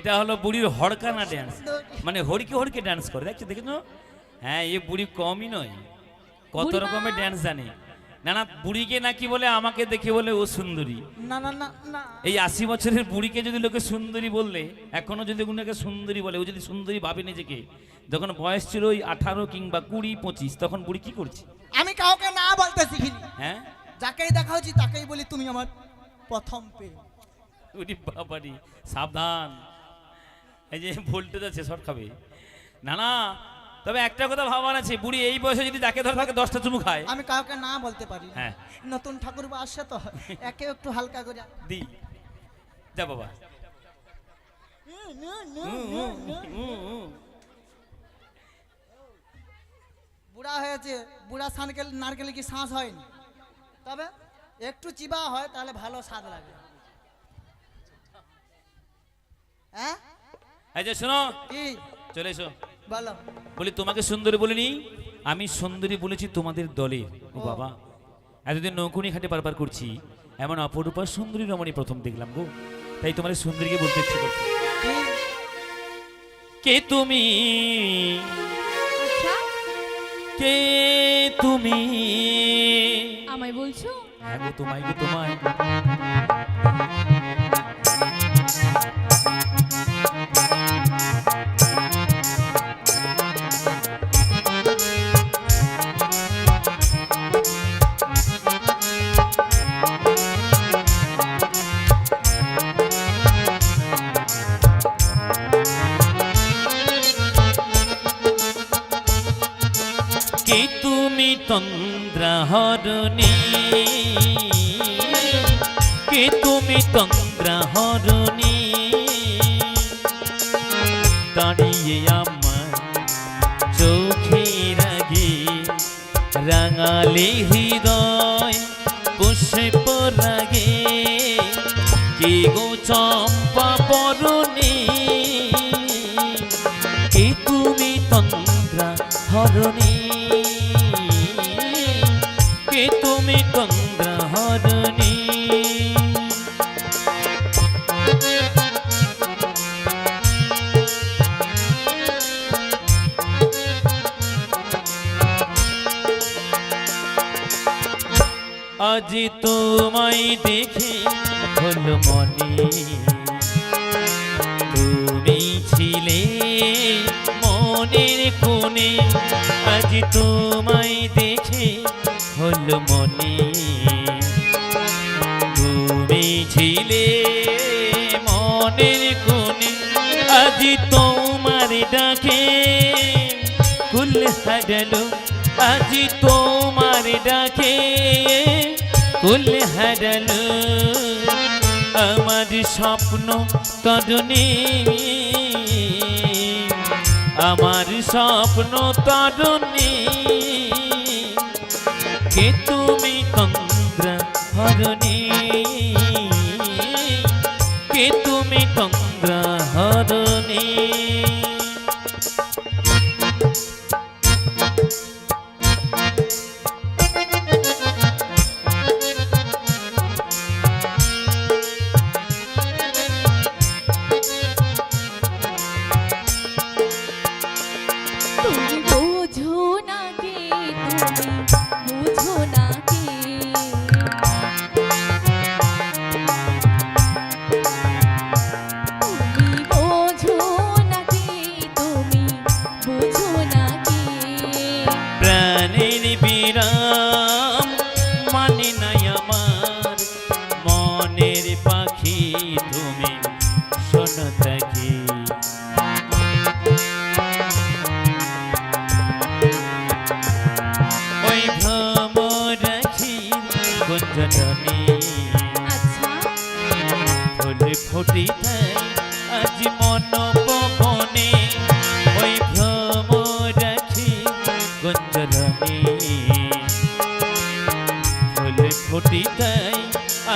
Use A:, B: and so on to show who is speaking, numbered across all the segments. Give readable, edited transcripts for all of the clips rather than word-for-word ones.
A: এটা হলো বুড়ির হড়কানা ড্যান্স, মানে হড়কে হড়কে ড্যান্স করে, দেখছো দেখেছো? হ্যাঁ, এ বুড়ি কমই নয়, কত রকমের ড্যান্স জানে। না না, বুড়িকে নাকি বলে আমাকে দেখে বলে ও সুন্দরী।
B: না না না না,
A: এই 80 বছরের বুড়িকে যদি লোকে সুন্দরী বললে, এখনো যদি ওনাকে সুন্দরী বলে, ও যদি সুন্দরী ভাবে নিজেকে, যখন বয়স ছিল ওই 18 কিংবা 20 25, তখন বুড়ি কি করছে?
B: আমি কাউকে না বলতে শিখিনি।
A: হ্যাঁ,
B: যাকেই দেখা হচ্ছে তাকেই বলি তুমি আমার প্রথম প্রেম।
A: উনি বাবারি, সাবধান, এই যে ভোল্টেজ আছে শর্ট খাবে। না না, তবে একটা কথা ভাবার আছে, বুড়ি এই বয়সে যদি যাকে ধরে থাকে 10টা চুমু খায়।
B: আমি কাউকে না বলতে পারি না।
A: হ্যাঁ,
B: নতুন ঠাকুর আসছে তো একে একটু হালকা করে
A: দি যা বাবা।
B: বুড়া হয়েছে, বুড়া সানকেল নারকেলে কি শ্বাস হয়নি, তবে একটু চিবা হয় তাহলে ভালো স্বাদ লাগে। হ্যাঁ,
A: এই যে শোনো,
B: কি
A: চলে এসো।
B: বলো।
A: বলি তোমাকে সুন্দরী বলিনি, আমি সুন্দরী বলেছি তোমাদের দলে। ও বাবা, এতদিন নৌকুনি ঘাটে পারপার করছি, এমন অপরূপা সুন্দরী রমণী প্রথম দেখলাম গো, তাই তোমার সুন্দরীকে বলতে ইচ্ছে করছে।
B: কি?
A: কে তুমি,
C: আচ্ছা,
A: কে তুমি?
C: আমায় বলছো?
A: হ্যাঁ গো, তোমায় গো, তোমায়। কে তুমি তন্দ্রাহরণী, কে তুমি তন্দ্রাহরণী, দাঁড়িয়ে আমার চোখের আগে রাঙালে হৃদয় পুষ্প রাগে, কে গো চম্পা বরণী, কে তুমি তন্দ্রাহরণী, কে তুমি তন্দ্রাহরণী। আজ তোমায় দেখে হলো মনে, তুমি ছিলে মনের কোণে, আজ তোমায় দেখে হলো মনে, তুমি ছিলে মনের কোণে, আজ তোমার ডাকে কুল হারালো, আজ তোমার ডাকে কুল হারালো, আমার স্বপ্ন তরুণী, আমার স্বপ্ন তরুণী, কে তুমি তন্দ্রাহরণী, কে তুমি তন্দ্রাহরণী।
C: তুমি বোঝো না কে, তুমি বোঝো না কে, তুমি বোঝো না কে, তুমি বোঝো না কে,
A: প্রাণের বিরাম মানে নাই আমার, মনের পাখি তুমি শোনো তাকি, ওই ভ্রমরাখি কুঞ্জনী,
C: আচ্ছা,
A: ফুল ফুটিতে আজ মন পবনে, ওই ভ্রমরাখি কুঞ্জনী, ফুল ফুটিতে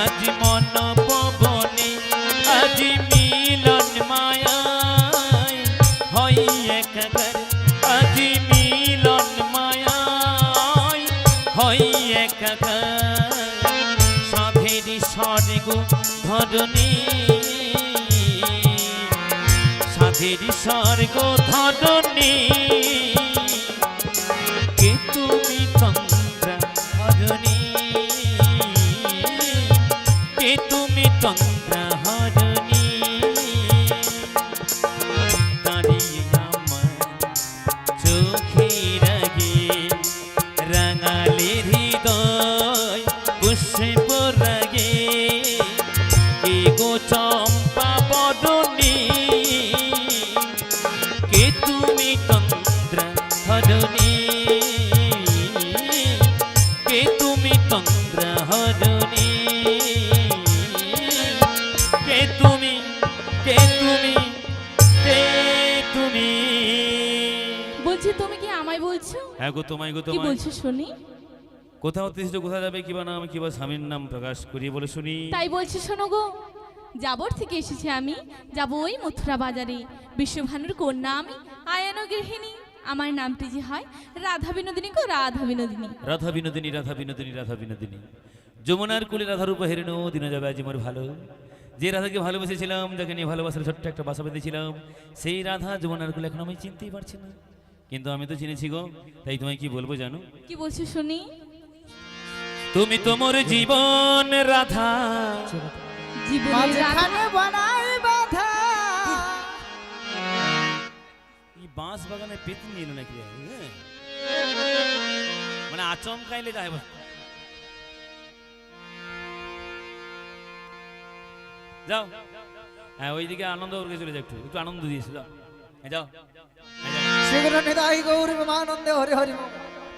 A: আজ মন পবনে, আজ মিলন মায়ায় হয় একাকার, আজ মিলন মায়ায় হয় একাকার, সাধের স্বর্গ ধরণী, হেরি স্বর্গ ধরণী কে তুমি তন্দ্রা হরণী কে তুমি তন্দ্রা হরণী দাঁড়িয়ে আমার চোখের আগে রাঙালে হৃদয় পুষ্প রাগে কে গো চম্পা বদনী কে তুমি তন্দ্রা হরণী কে তুমি তন্দ্রা হরণী কে তুমি কে তুমি কে তুমি
C: বলছি তুমি কি আমায় বলছো?
A: হ্যাঁ গো তোমায় গো
C: কি
A: তোমায়
C: বলছো শুনি?
A: কোথাও তিষ্ট কোথায় যাবে কিবা নাম কিবা স্বামীর নাম প্রকাশ করিয়ে বলে শুনি
C: তাই বলছি শোনো গো, যাবর থেকে এসেছি আমি, যাব ওই মথুরা বাজারে। বিশ্বভানুর কন্যা আমি, আয়ানো গৃহিণী। আমার নামটি যে হয় রাধা বিনোদিনী গো, রাধা বিনোদিনী।
A: রাধা বিনোদিনী রাধা বিনোদিনী রাধা বিনোদিনী যমুনার কুলে রাধার উপর হেরেনো দিন যাবে আজ মোর ভালো। যে রাধাকে ভালোবেসেছিলাম, যাকে নিয়ে ভালোবাসার ছোট্ট একটা বাসা বেঁধেছিলাম, সেই রাধা যমুনার কুলে এখন আমি চিনতেই পারছি না। কিন্তু আমি তো চিনেছি গো, তাই তোমায় কি বলবো জানো?
C: কি বলছো শুনি?
A: তুমি তো মোর জীবন রাধা,
C: জীবনের রাধা।
B: মাঝখানে বানাই বাধা।
A: এই বাঁশ বাগানে পেতনি এলো নাকি রে? হ্যাঁ? মানে আচমকাইলে যায় বা- যাও হ্যাঁ ওইদিকে আনন্দ ওরকে চলে যাও, একটু একটু আনন্দ দিয়েছে যাও হ্যাঁ, যাও হ্যাঁ, যাও।
B: শীঘ্র নিদাই গৌর আনন্দে হরি হরি।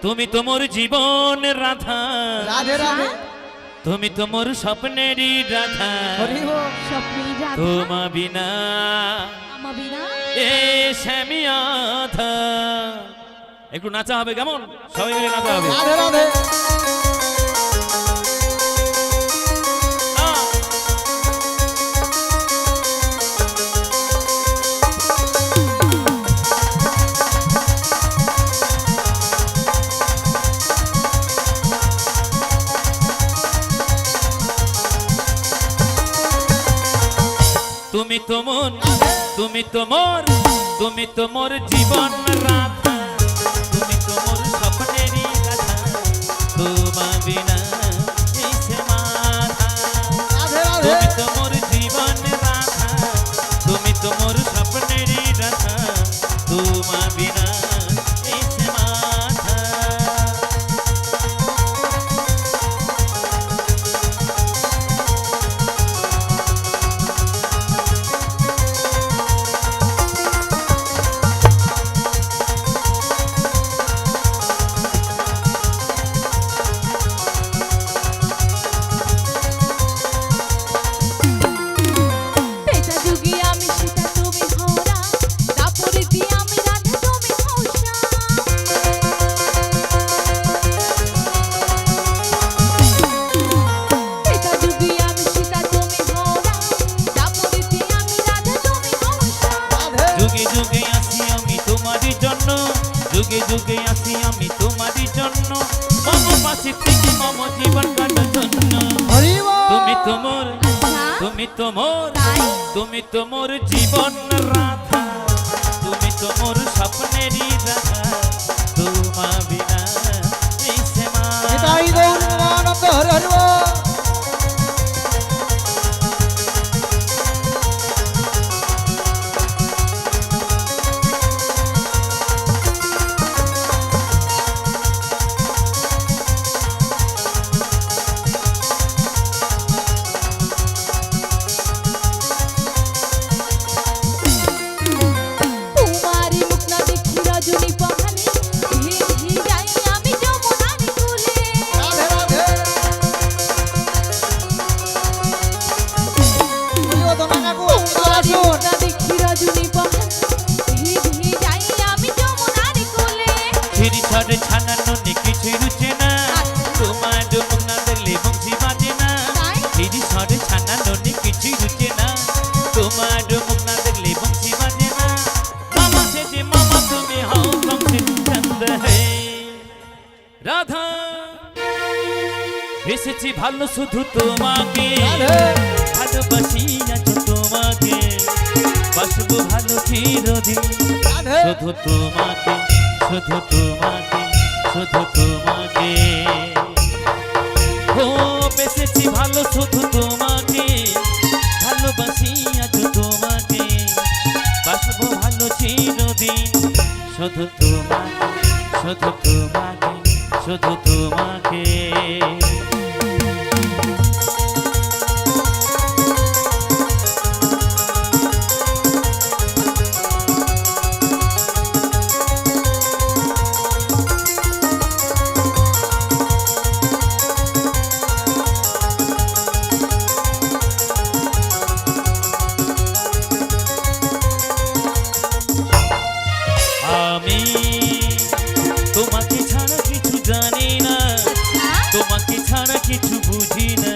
A: তুমি তো মোর জীবন রাধা,
B: রাধে রাধে
A: তুমি তো মোর স্বপ্নেরই রাধা,
B: হরি হো।
C: স্বপ্নের রাধা
A: তোমা বিনা
C: আমা বিনা।
A: এ শ্যামি আধা। একটু নাচা হবে, কেমন? সবাই মিলে নাচা হবে।
B: রাধে রাধে
A: আহ! তুমি তো মন, তুমি তো মোর, তুমি তো মোর জীবন রাধা, তুমি তো মোর স্বপ্নেরই রাধা, তোমা বিনা এই সে মাধা।
B: রাধে রাধে
A: তুমি তো মোর জীবন রাধা, তুমি তো মোর স্বপ্নেরই রাধা, তোমা বিনা এই সে মাধা।
C: তেতা যুগে আমি সীতা তুমি হও রাম, দাপরে দিয়ে আমি রাধা তুমি হও শ্যাম। তেতা যুগে আমি সীতা তুমি হও রাম, দাপরে দিয়ে আমি রাধা তুমি হও শ্যাম।
B: রাধে
A: যুগে যুগে আসি আমি তোমারই জন্য, যুগে যুগে আসি আমি তোমারই জন্য, মম পাশে থেকে মম জীবন কাটার জন্য।
B: হরি হো।
A: তুমি তো মোর,
C: আচ্ছা
A: তুমি তো মোর,
C: তাই?
A: তুমি তো মোর জীবন রাধা, তুমি তো মোর স্বপ্নেরই রাধা, তোমা বিনা এই সে
B: নিদাই গৌর আনন্দে হরি হরি হো।
C: তোমারি মুখ না দেখি রজনী পহালে, ধীরে ধীরে যাই আমি যমুনার কুলে।
B: রাধে রাধে হরি হো। তোমা কাকু
C: তোমারি
B: আসুন।
C: মুখ না দেখি রজনী পহালে, ধীরে ধীরে যাই আমি যমুনার কুলে।
A: ছিড়ি ছড়ে ছানানো নে কিছুই রুচে না, তোমার মুখ না দেখলে বংশী বাজে না।
C: তাই?
A: ছিড়ি ছড়ে ছানানো নে কিছুই রুচে না, তোমার মুখ না দেখলে বংশী বাজে না। মামা সে যে মামা তুমি হও বংশী চন্দ হে রাধা, এসেছি ভালো শুধু তোমাকে,
B: রাধে
A: ভালোবাসি আছো তোমাকে, বাসবো ভালো চিরদিন
B: রাধে
A: শুধু তোমাকে শুধু তোমাকে শুধু তোমাকে ও বেঁচেছি ভালো শুধু তোমাকে ভালোবাসি আজ তোমাকে বাসবো ভালো চিরদিন শুধু তোমাকে শুধু তোমাকে শুধু তোমাকে আমি তোমাকে ছাড়া কিছু জানি না তোমাকে ছাড়া কিছু বুঝি না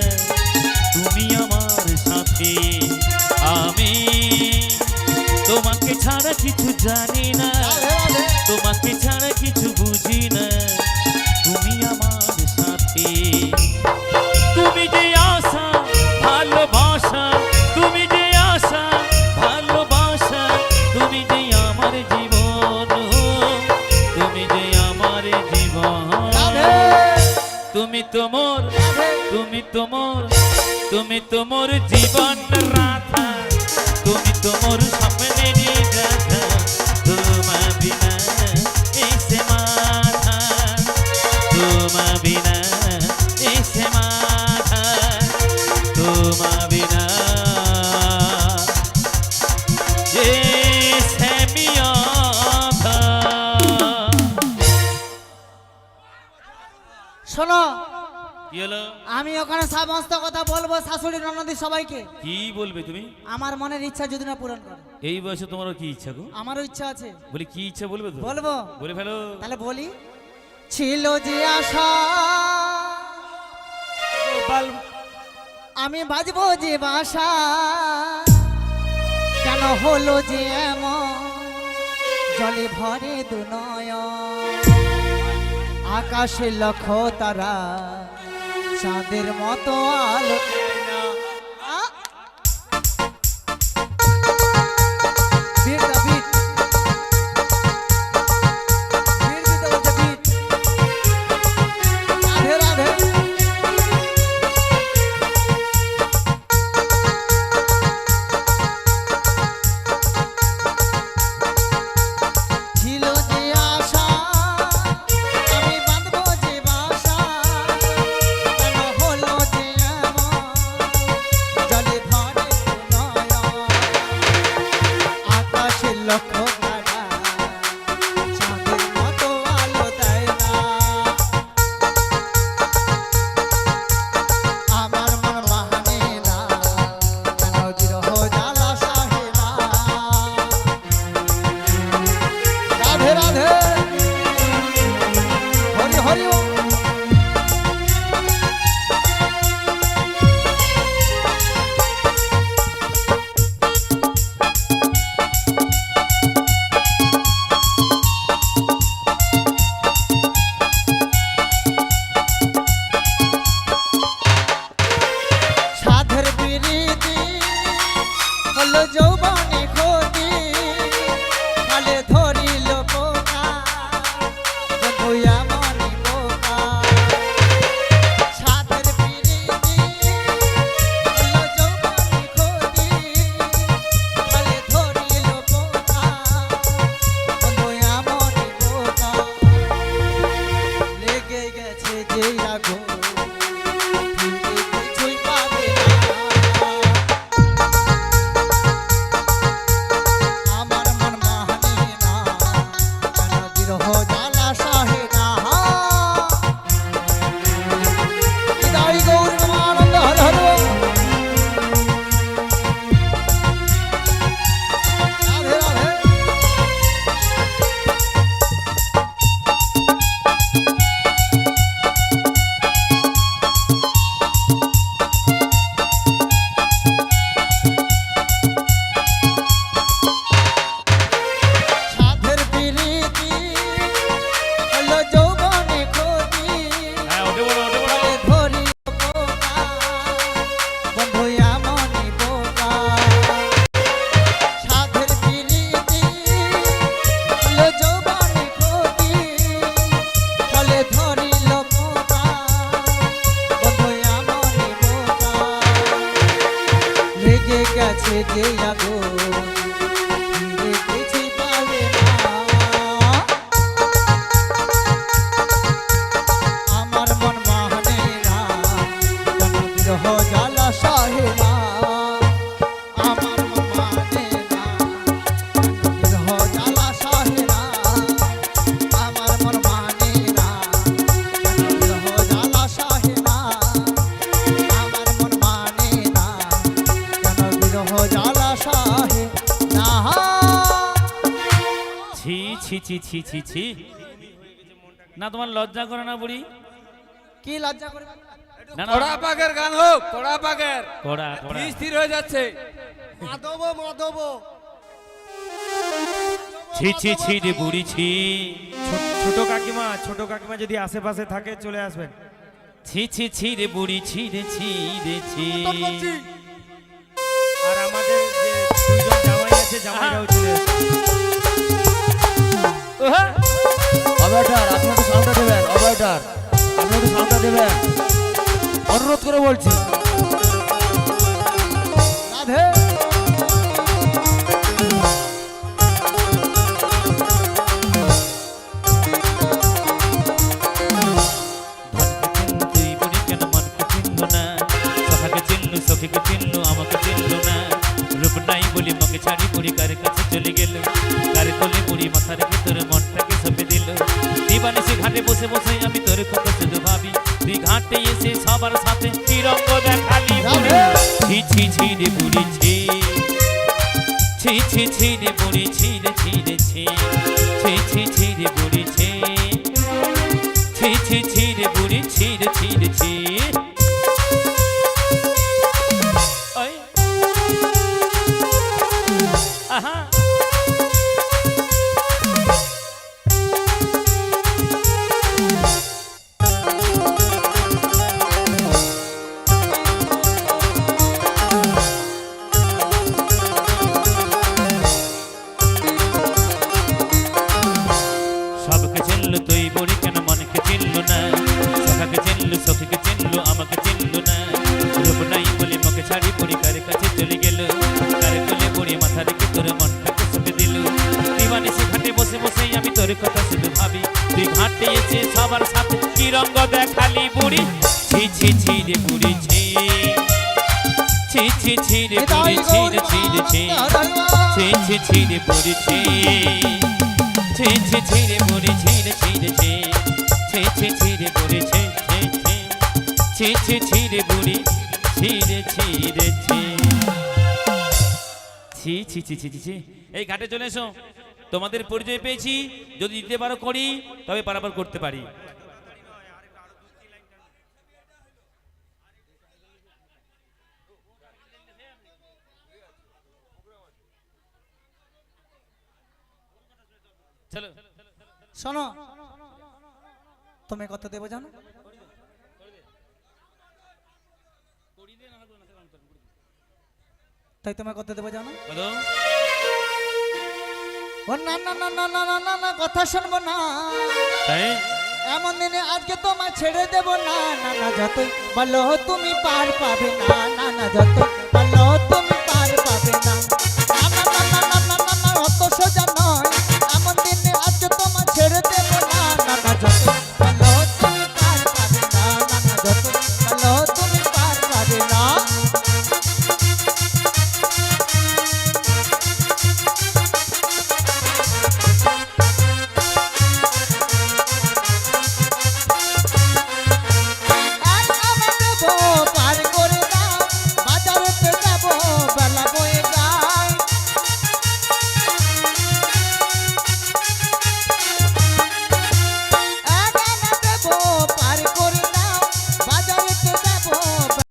A: তুমি আমার সাথী আমি তোমাকে ছাড়া কিছু জানি না তোমাকে ছাড়া কিছু বুঝি না তুমি আমার সাথী তুমি যে আশা ভালোবাসা তুমি যে আশা ভালোবাসা তুমি যে আমার জীবন তুমি যে আমার জীবন তুমি তোমার তুমি তোমার তুমি তোমার জীবন রাধা তুমি তোমার স্বপ্নেরই গাথা তোমা বিনা এসে মাথা তোমা বিনা এসে মাথা তোমা বিনা এসে মিয়াথা
B: শোনো
A: কি হলো
B: আমি ওখানে সমস্ত কথা বলবো শাশুড়ি ননদি সবাইকে
A: কি বলবে তুমি
B: আমার মনের ইচ্ছা যদি না পূরণ করে
A: এই বয়সে তোমার কি ইচ্ছা গো
B: আমারও ইচ্ছা আছে
A: বলি কি ইচ্ছা বলবে তো
B: বলবো
A: বলে ফেলো
B: তাহলে বলি ছিল যে আশা আমি বাজবো যে বাসা কেন হলো যে এমন জলে ভরে দুনয়ন আকাশে লক্ষ তারা চাঁদের মতো আলো আ? বিট দা বিট। বিট দিতে বলছে বিট। রাধে রাধে। ছিল যে আশা আমি বাঁধবো যে বাসা কেন হলো যে এমন জলে ভরে নয়ন আকাশে লক্ষ তারা চাঁদের মতো আলো দেয় না আমার মন মানে না কেন বিরহ জ্বালা সাহে না রাধে রাধে হরি হরি ওম। সাধের বিরীতি হলো যৌবনে ক্ষতি কালে ধরিল পোকা বন্ধুয়া মনি পোকা সাধের বিরীতি হলো যৌবনে ক্ষতি কালে ধরিল পোকা বন্ধুয়া মনি পোকা লেগে গেছে যে আগুন ফিরে কিছুই পাবে না গেছে যে আগুন ফিরে কিছুই পাবে না। আমার মন মানে না কেন বিরহ জ্বালা সহে না। আমার মন মানে না বিরহ জ্বালা সহে না। আমার মন মানে না কেন বিরহ জ্বালা সহে না। আমার মন মানে না কেন বিরহ জ্বালা সহে না।
A: ছি ছি ছি ছি ছি ছি, না তোমার লজ্জা করে না বুড়ি?
B: কি লজ্জা করবে?
A: না না,
D: কড়া পাকের গান হোক, কড়া পাকের।
A: কড়া কড়া।
D: স্থির হয়ে যাচ্ছে।
B: মাধব মাধব
A: ছি ছি ছি রে বুড়ি ছি।
E: ছোট কাকিমা যদি আশেপাশে থাকে চলে আসবেন।
A: ছি ছি ছি রে বুড়ি ছি রে ছি রে ছি।
E: আর আমাদের যে দুজন জামাই আছে জামাইরাও চলে আসবে।
A: ওহা!
D: অপারেটর, আপনি একটু সাউন্ডটা দেবেন। অপারেটর, আপনি একটু সাউন্ডটা দেবেন, অনুরোধ করে বলছি।
B: রাধে
A: তুই বুড়ি কেন মনকে চিনলো না? সখাকে চিনলো সখীকে চিনলো আমাকে চিনলো না। রূপ নাই বলি মকে ছাড়ি বুড়ি কার কাছে চলে গেল। কার কোলে বুড়ি মাথা রেখে তোর মনটাকে সঁপে দিল। দিবানিসি ঘাটে বসে বসে আমি তোর কথা শুধু ভাবি। তুই ঘাটে এসে সবার সাথে কি রঙ্গ দেখালি বুড়ি। ছি ছি ছি রে বুড়ি ছি। ছি ছি ছি রে বুড়ি ছি রে ছি রে ছি। ছি ছি ছি রে বুড়ি ছি। ছি ছি ছি রে বুড়ি ছি রে ছি রে ছি। ওই আহা সবকে চিনলো তুই বুড়ি কেন মনকে চিনলো না? সখাকে চিনলো সখীকে চিনলো আমাকে চিনলো না। রূপ নাই বলে মকে ছাড়ি বুড়ি কার কাছে চলে গেল। কার কোলে বুড়ি মাথা রেখে তোর মনটাকে সঁপে দিল। দিবানিসি ঘাটে বসে বসে আমি তোর কথা শুধু ভাবি। তুই ঘাটে এসে সবার সাথে কি রঙ্গ দেখালি বুড়ি। ছি ছি ছি রে বুড়ি ছি। ছি ছি ছি রে বুড়ি ছি রে ছি রে ছি। ছি ছি ছি রে বুড়ি ছি। ছি ছি ছি রে বুড়ি ছি রে ছি রে ছি। ছি ছি ছি রে বুড়ি ছি ছি ছি। ছি ছি ছি রে বুড়ি ছি রে ছি রে ছি। ছি ছি ছি ছি ছি ছি। এই ঘাটে চলে এসো, তোমাদের পরিচয় পেয়েছি। যদি দিতে পারো করি, তবে পারাপার করতে পারি। চলো
B: শোনো, তুমি কত দেবো জানো? তাই তোমায় কত দেবো জানো?
A: বলো।
B: ও না না না না না না না না, কথা শুনবো না।
A: তাই
B: এমন দিনে আজকে তোমায় ছেড়ে দেব না। না না, যতই বলো তুমি পার পাবে না। না না, যতই বলো তুমি